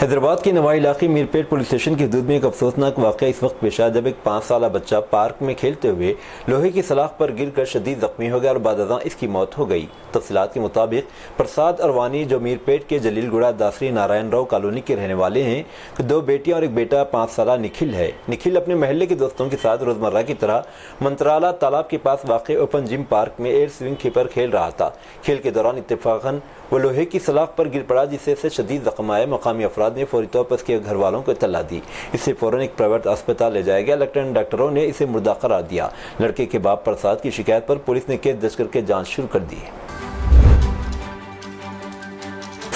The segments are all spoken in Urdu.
حیدرآباد کے نوائی علاقے میرپیٹ پولیس اسٹیشن کی حدود میں ایک افسوسناک واقعہ اس وقت پیش آیا جب ایک 5 سالہ بچہ پارک میں کھیلتے ہوئے لوہے کی سلاخ پر گر کر شدید زخمی ہو گیا اور بعد ازاں اس کی موت ہو گئی۔ تفصیلات کے مطابق پرساد اروانی جو میرپیٹ کے جلیل گڑھا داسری نارائن راؤ کالونی کے رہنے والے ہیں، 2 بیٹیاں اور ایک بیٹا 5 سالہ نکھل ہے۔ نکھل اپنے محلے کے دوستوں کے ساتھ روزمرہ کی طرح منترالا تالاب کے پاس واقع اوپن جم پارک میں ایئر سوئنگ پر کھیل رہا تھا۔ کھیل کے دوران اتفاقاً وہ لوہے کی سلاخ پر گر پڑا جس سے شدید زخم آئے۔ مقامی افراد نے فوری طور پر اس کے گھر والوں کو اطلاع دی۔ اسے فوراً ایک پرائیویٹ اسپتال لے جایا گیا۔ لیفٹیننٹ ڈاکٹروں نے اسے مردہ قرار دیا۔ لڑکے کے باپ پرساد کی شکایت پر پولیس نے کیس درج کر کے جانچ شروع کر دی۔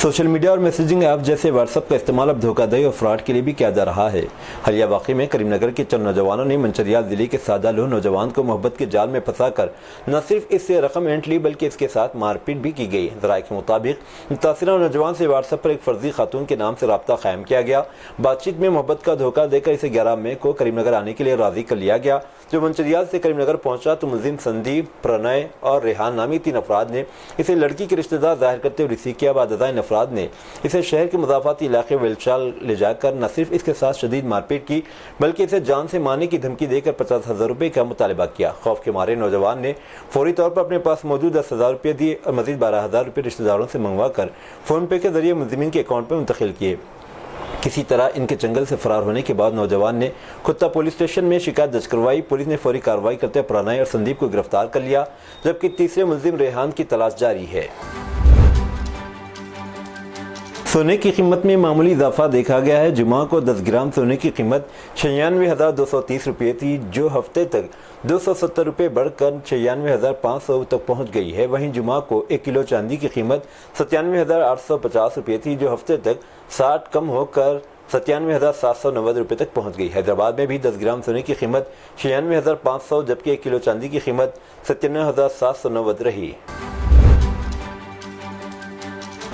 سوشل میڈیا اور میسیجنگ ایپ جیسے واٹس ایپ کا استعمال اب دھوکہ دہی اور فراڈ کے لیے بھی کیا جا رہا ہے۔ حالیہ واقعے میں کریم نگر کے چند نوجوانوں نے منچریال ضلع کے سادہ لوہ نوجوان کو محبت کے جال میں پھنسا کر نہ صرف اس سے رقم اینٹ لی بلکہ اس کے ساتھ مار پیٹ بھی کی گئی۔ ذرائع کے مطابق متاثرہ نوجوان سے واٹس ایپ پر ایک فرضی خاتون کے نام سے رابطہ قائم کیا گیا۔ بات چیت میں محبت کا دھوکہ دے کر اسے 11 مئی کو کریم نگر آنے کے لیے راضی کر لیا گیا۔ جو منچریال سے کریم نگر پہنچا تو ملزم سندیپ، پرنئے اور ریحان نامی 3 افراد نے اسے لڑکی کے رشتہ دار ظاہر کرتے ہوئے ریسیو کیا۔ بعد ازاں ان افراد نے اسے شہر کے مضافاتی علاقے ویلچال لے جا کر نہ صرف اس کے ساتھ شدید مار پیٹ کی بلکہ اسے جان سے مارنے کی دھمکی دے کر 50,000 روپے کا مطالبہ کیا۔ خوف کے مارے نوجوان نے فوری طور پر اپنے پاس موجود 10,000 روپے دیے اور مزید 12,000 روپے رشتہ داروں سے منگوا کر فون پے کے ذریعے ملزمین کے اکاؤنٹ میں منتقل کیے۔ کسی طرح ان کے چنگل سے فرار ہونے کے بعد نوجوان نے کتا پولیس اسٹیشن میں شکایت درج کروائی۔ پولیس نے فوری کارروائی کرتے ہوئے پرنئے اور سندیپ کو گرفتار کر لیا جبکہ تیسرے ملزم ریحان کی تلاش جاری ہے۔ سونے کی قیمت میں معمولی اضافہ دیکھا گیا ہے۔ جمعہ کو 10 گرام سونے کی قیمت 96,230 روپے تھی جو ہفتے تک 270 روپے بڑھ کر 96,500 تک پہنچ گئی ہے۔ وہیں جمعہ کو 1 کلو چاندی کی قیمت 97,850 روپے تھی جو ہفتے تک 60 کم ہو کر 97,790 روپے تک پہنچ گئی۔ حیدرآباد میں بھی 10 گرام سونے کی قیمت 96,500 جبکہ 1 کلو چاندی کی قیمت 97,790 رہی۔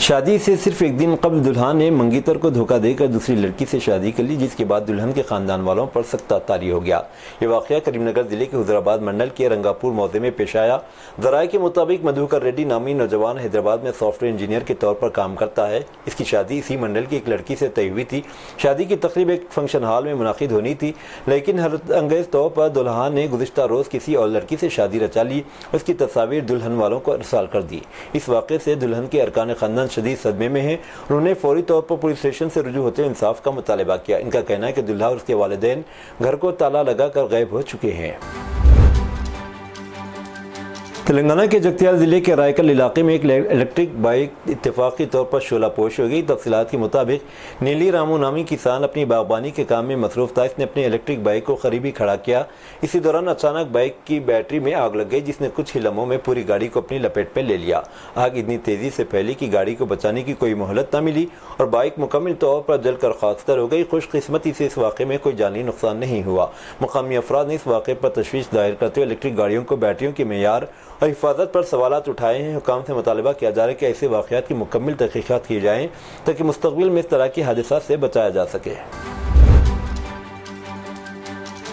شادی سے صرف ایک دن قبل دلہن نے منگیتر کو دھوکہ دے کر دوسری لڑکی سے شادی کر لی جس کے بعد دلہن کے خاندان والوں پر سخت طاری ہو گیا۔ یہ واقعہ کریم نگر ضلع کے حضرآباد منڈل کے رنگاپور موضع میں پیش آیا۔ ذرائع کے مطابق مدھوکر ریڈی نامی نوجوان حیدرآباد میں سافٹ ویئر انجینئر کے طور پر کام کرتا ہے۔ اس کی شادی اسی منڈل کی ایک لڑکی سے طے ہوئی تھی۔ شادی کی تقریب ایک فنکشن ہال میں منعقد ہونی تھی لیکن حیرت انگیز طور پر دلہن نے گزشتہ روز کسی اور لڑکی سے شادی رچا لی۔ اس کی تصاویر دلہن والوں کو ارسال کر دی۔ اس واقعے سے دلہن کے ارکان خاندان شدید صدمے میں ہیں۔ انہوں نے فوری طور پر پولیس اسٹیشن سے رجوع ہوتے انصاف کا مطالبہ کیا۔ ان کا کہنا ہے کہ دلہا اور اس کے والدین گھر کو تالا لگا کر غائب ہو چکے ہیں۔ تلنگانہ کے جگتیال ضلع کے رائکل علاقے میں ایک الیکٹرک بائک اتفاقی طور پر شعلہ پوش ہو گئی۔ تفصیلات کے مطابق نیلی رامو نامی کسان اپنی باغبانی کے کام میں مصروف تھا۔ اس نے اپنی الیکٹرک بائک کو قریبی کھڑا کیا۔ اسی دوران اچانک بائک کی بیٹری میں آگ لگ گئی جس نے کچھ ہی لمحوں میں پوری گاڑی کو اپنی لپیٹ میں لے لیا۔ آگ اتنی تیزی سے پھیلی کہ گاڑی کو بچانے کی کوئی مہلت نہ ملی اور بائک مکمل طور پر جل کر خاکستر ہو گئی۔ خوش قسمتی سے اس واقعے میں کوئی جانی نقصان نہیں ہوا۔ مقامی افراد نے اس واقعے پر تشویش ظاہر کرتے ہوئے الیکٹرک گاڑیوں کو بیٹریوں کے معیار اور حفاظت پر سوالات اٹھائے ہیں۔ حکام سے مطالبہ کیا جا رہا ہے کہ ایسے واقعات کی مکمل تحقیقات کی جائیں تاکہ مستقبل میں اس طرح کے حادثات سے بچایا جا سکے۔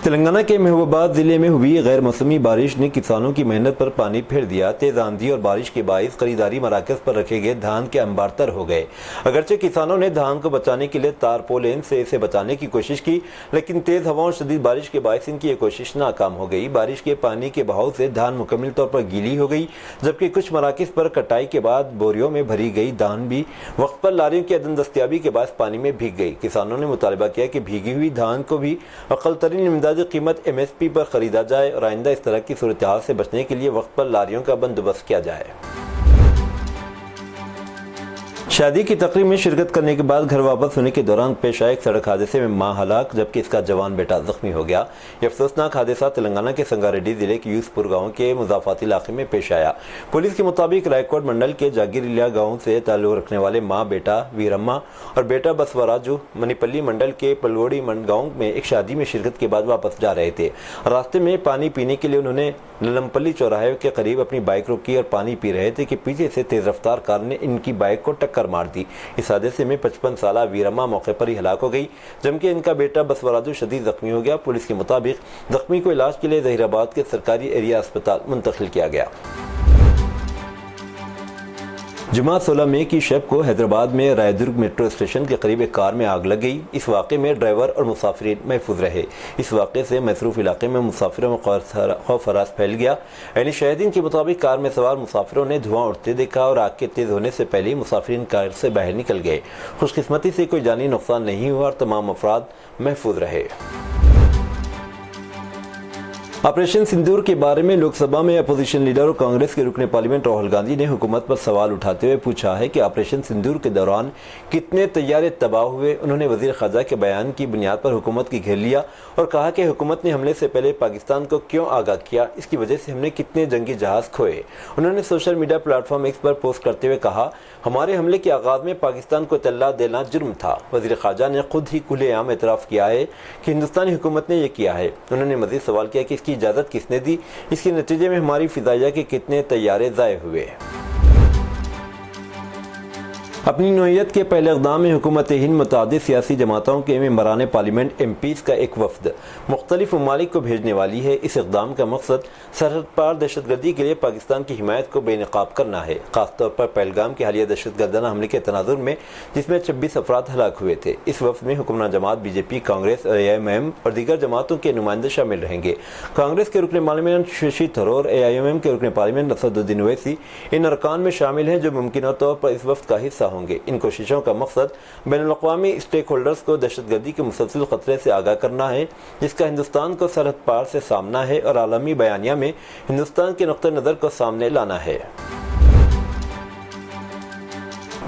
تلنگانہ کے محبوب آباد ضلع میں ہوئی غیر موسمی بارش نے کسانوں کی محنت پر پانی پھیر دیا۔ تیز آندھی اور بارش کے باعث خریداری مراکز پر رکھے گئے دھان کے انبار تر ہو گئے۔ اگرچہ کسانوں نے دھان کو بچانے کے لیے تارپولین سے اسے بچانے کی کوشش کی لیکن تیز ہواؤں اور شدید بارش کے باعث ان کی یہ کوشش ناکام ہو گئی۔ بارش کے پانی کے بہاؤ سے دھان مکمل طور پر گیلی ہو گئی جبکہ کچھ مراکز پر کٹائی کے بعد بوریوں میں بھری گئی دھان بھی وقت پر لاریوں کی عدم دستیابی کے باعث پانی میں بھیگ گئی۔ کسانوں نے مطالبہ کیا کہ بھیگی ہوئی دھان کو بھی اقل ترین امدادی قیمت MSP پر خریدا جائے اور آئندہ اس طرح کی صورتحال سے بچنے کے لیے وقت پر لاریوں کا بندوبست کیا جائے۔ شادی کی تقریب میں شرکت کرنے کے بعد گھر واپس ہونے کے دوران پیش آئے ایک سڑک حادثے میں ماں ہلاک جبکہ اس کا جوان بیٹا زخمی ہو گیا۔ یہ افسوسناک حادثہ تلنگانہ کے سنگاریڈی ضلع کے یوس پور گاؤں کے مضافاتی علاقے میں پیش آیا۔ پولیس کے مطابق رائکوٹ منڈل کے جاگیرلیا گاؤں سے تعلق رکھنے والے ماں بیٹا ویرما اور بیٹا بسوراجو منی پلی منڈل کے پلوڑی گاؤں میں ایک شادی میں شرکت کے بعد واپس جا رہے تھے۔ راستے میں پانی پینے کے لیے انہوں نے للمپلی چوراہے کے قریب اپنی بائک روکی اور پانی پی رہے تھے کہ پیچھے سے تیز رفتار کار نے ان کی بائک کو ٹکر مار دی۔ اس حادثے میں 55 سالہ ویرما موقع پر ہی ہلاک ہو گئی جبکہ ان کا بیٹا بسوراجو شدید زخمی ہو گیا۔ پولیس کے مطابق زخمی کو علاج کے لیے ظہیرآباد کے سرکاری ایریا اسپتال منتقل کیا گیا۔ جمعہ 16 مئی کی شب کو حیدرآباد میں رائے درگ میٹرو اسٹیشن کے قریب ایک کار میں آگ لگ گئی۔ اس واقعے میں ڈرائیور اور مسافرین محفوظ رہے۔ اس واقعے سے مصروف علاقے میں مسافروں میں خوف ہراس پھیل گیا۔ عینی شاہدین کے مطابق کار میں سوار مسافروں نے دھواں اٹھتے دیکھا اور آگ کے تیز ہونے سے پہلے مسافرین کار سے باہر نکل گئے۔ خوش قسمتی سے کوئی جانی نقصان نہیں ہوا اور تمام افراد محفوظ رہے۔ آپریشن سندور کے بارے میں لوک سبھا میں اپوزیشن لیڈر اور کانگریس کے رکن پارلیمنٹ راہل گاندھی نے حکومت پر سوال اٹھاتے ہوئے پوچھا ہے کہ آپریشن سندور کے دوران کتنے طیارے تباہ ہوئے۔ انہوں نے وزیر خارجہ کے بیان کی بنیاد پر حکومت کی گھیر لیا اور کہا کہ حکومت نے حملے سے پہلے پاکستان کو کیوں آگاہ کیا، اس کی وجہ سے ہم نے کتنے جنگی جہاز کھوئے۔ انہوں نے سوشل میڈیا پلیٹ فارم ایکس پر پوسٹ کرتے ہوئے کہا، ہمارے حملے کے آغاز میں پاکستان کو اطلاع دینا جرم تھا۔ وزیر خارجہ نے خود ہی کھلے عام اعتراف کیا ہے کہ ہندوستانی حکومت نے یہ کیا ہے۔ انہوں نے مزید سوال کیا کہ اس کی اجازت کس نے دی، اس کے نتیجے میں ہماری فضائیہ کے کتنے طیارے ضائع ہوئے۔ اپنی نوعیت کے پہلے اقدام میں حکومت ہند متعدد سیاسی جماعتوں کے ممبران پارلیمنٹ ایم پیز کا ایک وفد مختلف ممالک کو بھیجنے والی ہے۔ اس اقدام کا مقصد سرحد پار دہشت گردی کے لیے پاکستان کی حمایت کو بے نقاب کرنا ہے، خاص طور پر پہلگام کے حالیہ دہشت گردانہ حملے کے تناظر میں جس میں 26 افراد ہلاک ہوئے تھے۔ اس وفد میں حکمران جماعت بی جے پی، کانگریس، AIMM اور دیگر جماعتوں کے نمائندے شامل رہیں گے۔ کانگریس کے رکن پارلیمنٹ ششی تھرور، AIMM کے رکن پارلیمنٹ اسد الدین اویسی ان ارکان میں شامل ہیں جو ممکنہ طور پر اس وفد کا حصہ ہوں گے۔ ان کوششوں کا مقصد بین الاقوامی اسٹیک ہولڈرز کو دہشت گردی کے مسلسل خطرے سے آگاہ کرنا ہے جس کا ہندوستان کو سرحد پار سے سامنا ہے، اور عالمی بیانیہ میں ہندوستان کے نقطہ نظر کو سامنے لانا ہے۔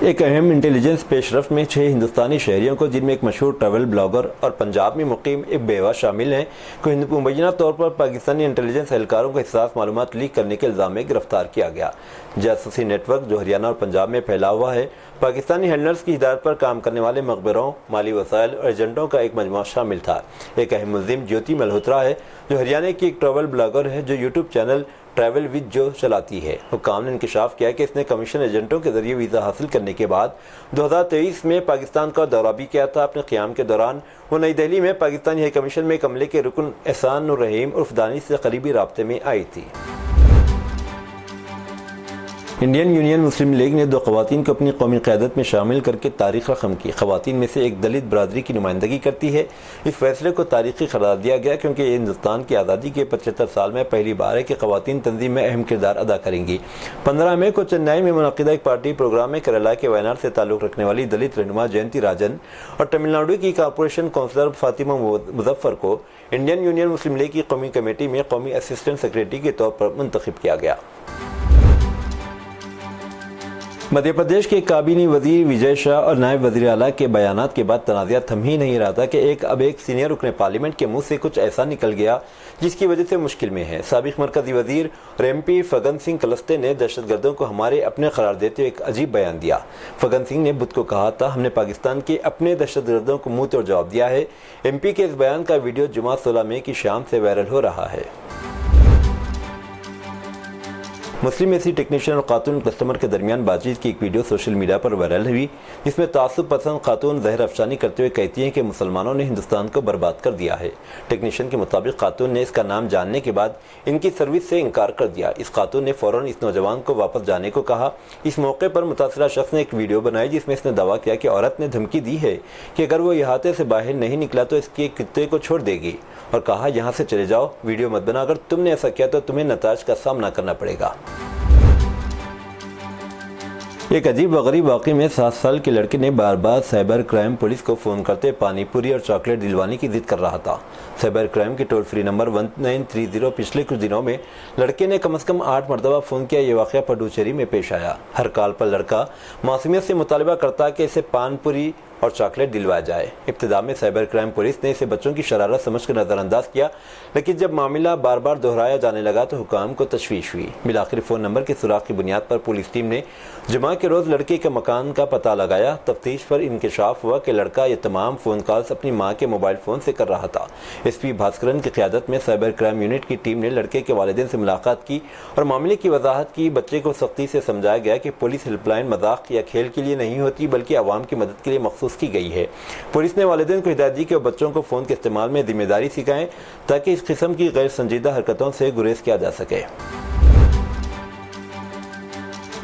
ایک اہم انٹیلیجنس پیش رفت میں 6 ہندوستانی شہریوں کو، جن میں ایک مشہور ٹریول بلاگر اور پنجاب میں مقیم ایک بیوہ شامل ہیں، کو مبینہ طور پر پاکستانی انٹیلیجنس اہلکاروں کو حساس معلومات لیک کرنے کے الزام میں گرفتار کیا گیا۔ جاسوسی نیٹ ورک جو ہریانہ اور پنجاب میں پھیلا ہوا ہے، پاکستانی ہینڈلرز کی ہدایت پر کام کرنے والے مخبروں، مالی وسائل اور ایجنٹوں کا ایک مجموعہ شامل تھا۔ ایک اہم ملزم جیوتی ملہوترا ہے جو ہریانہ کی ایک ٹریول بلاگر ہے جو یوٹیوب چینل ٹریول وتھ جو چلاتی ہے۔ حکام نے انکشاف کیا کہ اس نے کمیشن ایجنٹوں کے ذریعے ویزا حاصل کرنے کے بعد 2023 میں پاکستان کا دورہ بھی کیا تھا۔ اپنے قیام کے دوران وہ نئی دہلی میں پاکستانی ہائی کمیشن میں ایک عملے کے رکن احسان الرحیم عرف دانش سے قریبی رابطے میں آئی تھی۔ انڈین یونین مسلم لیگ نے 2 خواتین کو اپنی قومی قیادت میں شامل کر کے تاریخ رقم کی۔ خواتین میں سے ایک دلت برادری کی نمائندگی کرتی ہے۔ اس فیصلے کو تاریخی قرار دیا گیا کیونکہ یہ ہندوستان کی آزادی کے 75 سال میں پہلی بار ہے کہ خواتین تنظیم میں اہم کردار ادا کریں گی۔ 15 مئی کو چنئی میں منعقدہ ایک پارٹی پروگرام میں کیرالہ کے وائناڈ سے تعلق رکھنے والی دلت رہنما جینتی راجن اور تمل ناڈو کی کارپوریشن کونسلر فاطمہ مظفر کو انڈین یونین مسلم لیگ کی قومی کمیٹی میں قومی اسسٹنٹ سیکریٹری کے طور پر منتخب کیا گیا۔ مدھیہ پردیش کے کابینی وزیر وجے شاہ اور نائب وزیر اعلیٰ کے بیانات کے بعد تنازعہ تھم ہی نہیں رہا تھا کہ اب ایک سینئر رکن پارلیمنٹ کے منہ سے کچھ ایسا نکل گیا جس کی وجہ سے مشکل میں ہے۔ سابق مرکزی وزیر اور MP فگن سنگھ کلستے نے دہشت گردوں کو ہمارے اپنے قرار دیتے ہوئے ایک عجیب بیان دیا۔ فگن سنگھ نے بدھ کو کہا تھا، ہم نے پاکستان کے اپنے دہشت گردوں کو منہ توڑ جواب دیا ہے۔ MP کے اس بیان کا ویڈیو جمعہ 16 مئی کی شام سے وائرل ہو رہا ہے۔ مسلم AC ٹیکنیشین اور خاتون کسٹمر کے درمیان بات چیت کی ایک ویڈیو سوشل میڈیا پر وائرل ہوئی جس میں تعصب پسند خاتون زہر افشانی کرتے ہوئے کہتی ہیں کہ مسلمانوں نے ہندوستان کو برباد کر دیا ہے۔ ٹیکنیشین کے مطابق خاتون نے اس کا نام جاننے کے بعد ان کی سروس سے انکار کر دیا۔ اس خاتون نے فوراً اس نوجوان کو واپس جانے کو کہا۔ اس موقع پر متاثرہ شخص نے ایک ویڈیو بنائی جس میں اس نے دعویٰ کیا کہ عورت نے دھمکی دی ہے کہ اگر وہ احاطے سے باہر نہیں نکلا تو اس کے کتے کو چھوڑ دے گی، اور کہا یہاں سے چلے جاؤ، ویڈیو مت بنا، اگر تم نے ایسا کیا تو تمہیں نتائج کا سامنا کرنا پڑے گا۔ ایک عجیب و غریب واقعے میں 7 سال کے لڑکے نے بار بار سائبر کرائم پولیس کو فون کرتے پانی پوری اور چاکلیٹ دلوانے کی ضد کر رہا تھا۔ سائبر کرائم کے ٹول فری نمبر 1930 پچھلے کچھ دنوں میں لڑکے نے کم از کم 8 مرتبہ فون کیا۔ یہ واقعہ پڈوچیری میں پیش آیا۔ ہر کال پر لڑکا معصومیت سے مطالبہ کرتا کہ اسے پان پوری اور چاکلیٹ دلوایا جائے۔ ابتدا میں سائبر کرائم پولیس نے اسے بچوں کی شرارت سمجھ کر نظر انداز کیا، لیکن جب معاملہ بار بار دہرایا جانے لگا تو حکام کو تشویش ہوئی۔ بالآخر فون نمبر کے سراغ کی بنیاد پر پولیس ٹیم نے جمعہ کے روز لڑکے کے مکان کا پتہ لگایا۔ تفتیش پر انکشاف ہوا کہ لڑکا یہ تمام فون کالز اپنی ماں کے موبائل فون سے کر رہا تھا۔ SP بھاسکرن کی قیادت میں سائبر کرائم یونٹ کی ٹیم نے لڑکے کے والدین سے ملاقات کی اور معاملے کی وضاحت کی۔ بچے کو سختی سے سمجھایا گیا کہ پولیس ہیلپ لائن مذاق یا کھیل کے لیے نہیں ہوتی بلکہ عوام کی مدد کے لیے مخصوص کی گئی ہے۔ پولیس نے والدین کو ہدایت دی کہ وہ بچوں کو فون کے استعمال میں ذمہ داری سکھائیں تاکہ اس قسم کی غیر سنجیدہ حرکتوں سے گریز کیا جا سکے۔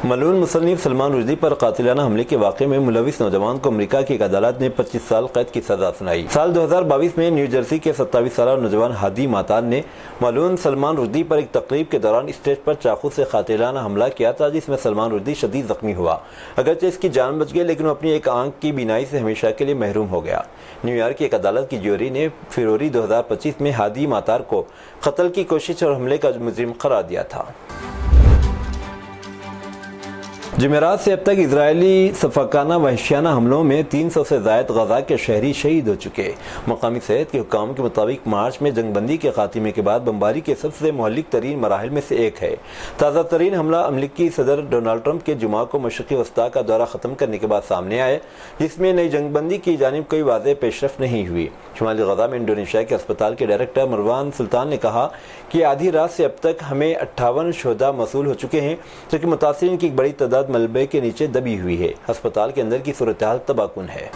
ملعون مصنف سلمان رشدی پر قاتلانہ حملے کے واقعے میں ملوث نوجوان کو امریکہ کی ایک عدالت نے 25 سال قید کی سزا سنائی۔ سال 2022 میں نیو جرسی کے 27 سالہ نوجوان ہادی ماتان نے ملعون سلمان رشدی پر ایک تقریب کے دوران اسٹیج پر چاقو سے قاتلانہ حملہ کیا تھا، جس میں سلمان رشدی شدید زخمی ہوا۔ اگرچہ اس کی جان بچ گئی، لیکن وہ اپنی ایک آنکھ کی بینائی سے ہمیشہ کے لیے محروم ہو گیا۔ نیو یارک کی ایک عدالت کی جیوری نے فروری 2025 میں ہادی ماتار کو قتل کی کوشش اور حملے کا مجرم قرار دیا تھا۔ جمعرات سے اب تک اسرائیلی سفاکانہ وحشیانہ حملوں میں 300 سے زائد غزہ کے شہری شہید ہو چکے۔ مقامی صحت کے حکام کے مطابق مارچ میں جنگ بندی کے خاتمے کے بعد بمباری کے سب سے مہلک ترین مراحل میں سے ایک ہے۔ تازہ ترین حملہ امریکی صدر ڈونلڈ ٹرمپ کے جمعہ کو مشرقی وسطیٰ کا دورہ ختم کرنے کے بعد سامنے آئے، جس میں نئی جنگ بندی کی جانب کوئی واضح پیش رفت نہیں ہوئی۔ شمالی غزہ میں انڈونیشیا کے اسپتال کے ڈائریکٹر مروان سلطان نے کہا کہ آدھی رات سے اب تک ہمیں 58 شہداء موصول ہو چکے ہیں، جبکہ متاثرین کی ایک بڑی تعداد ملبے کے نیچے دبی ہوئی ہے۔ ہسپتال کے اندر کی صورتحال تباہ کن ہے۔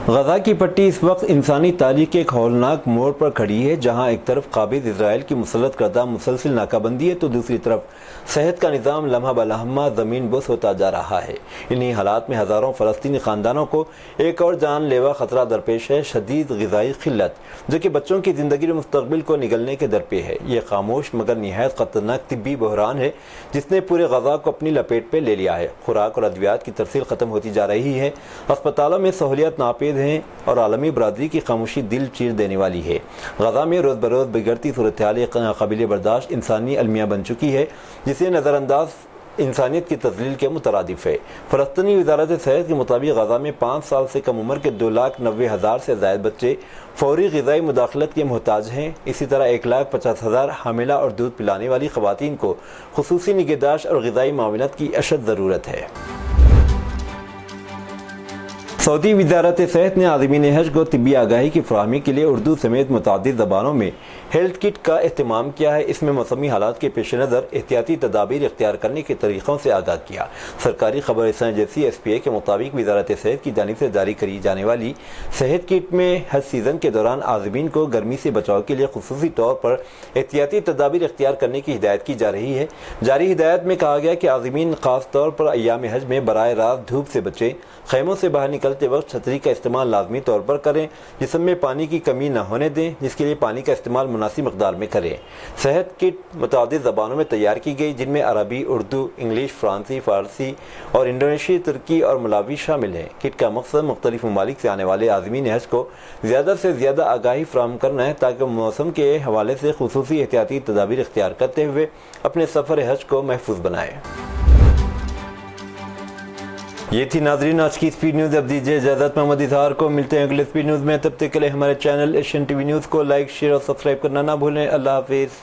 غزہ کی پٹی اس وقت انسانی تاریخ کے ایک ہولناک موڑ پر کھڑی ہے، جہاں ایک طرف قابض اسرائیل کی مسلط کردہ مسلسل ناکہ بندی ہے تو دوسری طرف صحت کا نظام لمحہ بلمحہ زمین بوس ہوتا جا رہا ہے۔ انہی حالات میں ہزاروں فلسطینی خاندانوں کو ایک اور جان لیوا خطرہ درپیش ہے، شدید غذائی قلت، جو کہ بچوں کی زندگی اور مستقبل کو نگلنے کے درپے ہے۔ یہ خاموش مگر نہایت خطرناک طبی بحران ہے، جس نے پورے غزہ کو اپنی لپیٹ پہ لے لیا ہے۔ خوراک اور ادویات کی ترسیل ختم ہوتی جا رہی ہے، اسپتالوں میں سہولیات ناپید ہیں اور عالمی برادری کی خاموشی دل چیر دینے والی ہے۔ غزہ میں روز بروز بگڑتی صورتحال ایک ناقابل برداشت انسانی المیہ بن چکی ہے، جسے نظر انداز انسانیت کی تذلیل کے مترادف ہے۔ فلسطینی وزارت صحت کے مطابق غزہ میں 5 سال سے کم عمر کے 2,90,000 سے زائد بچے فوری غذائی مداخلت کے محتاج ہیں۔ اسی طرح 1,50,000 حاملہ اور دودھ پلانے والی خواتین کو خصوصی نگہداشت اور غذائی معاونت کی اشد ضرورت ہے۔ سعودی وزارت صحت نے عازمین حج کو طبی آگاہی کی فراہمی کے لیے اردو سمیت متعدد زبانوں میں ہیلتھ کٹ کا اہتمام کیا ہے۔ اس میں موسمی حالات کے پیش نظر احتیاطی تدابیر اختیار کرنے کے طریقوں سے آگاہ کیا۔ سرکاری خبر رساں ایجنسی SPA کے مطابق وزارت صحت کی جانب سے جاری کری جانے والی صحت کٹ میں حج سیزن کے دوران عازمین کو گرمی سے بچاؤ کے لیے خصوصی طور پر احتیاطی تدابیر اختیار کرنے کی ہدایت کی جا رہی ہے۔ جاری ہدایت میں کہا گیا کہ عازمین خاص طور پر ایام حج میں براہ راست دھوپ سے بچیں، خیموں سے باہر نکلتے وقت چھتری کا استعمال لازمی طور پر کریں، جسم میں پانی کی کمی نہ ہونے دیں، جس کے لیے پانی کا استعمال مناسب مقدار میں کریں۔ صحت کٹ متعدد زبانوں میں تیار کی گئی، جن میں عربی، اردو، انگلش، فرانسی، فارسی اور انڈونیشی، ترکی اور ملاوی شامل ہیں۔ کٹ کا مقصد مختلف ممالک سے آنے والے عازمین حج کو زیادہ سے زیادہ آگاہی فراہم کرنا ہے، تاکہ موسم کے حوالے سے خصوصی احتیاطی تدابیر اختیار کرتے ہوئے اپنے سفر حج کو محفوظ بنائیں۔ یہ تھی ناظرین آج کی اسپیڈ نیوز۔ اب دیجیے اجازت محمد اظہار کو، ملتے ہیں اگلے اسپیڈ نیوز میں۔ تب تک کے لیے ہمارے channel Asian T V news کو لائک، شیئر اور سبسکرائب کرنا نہ بھولیں۔ اللہ حافظ۔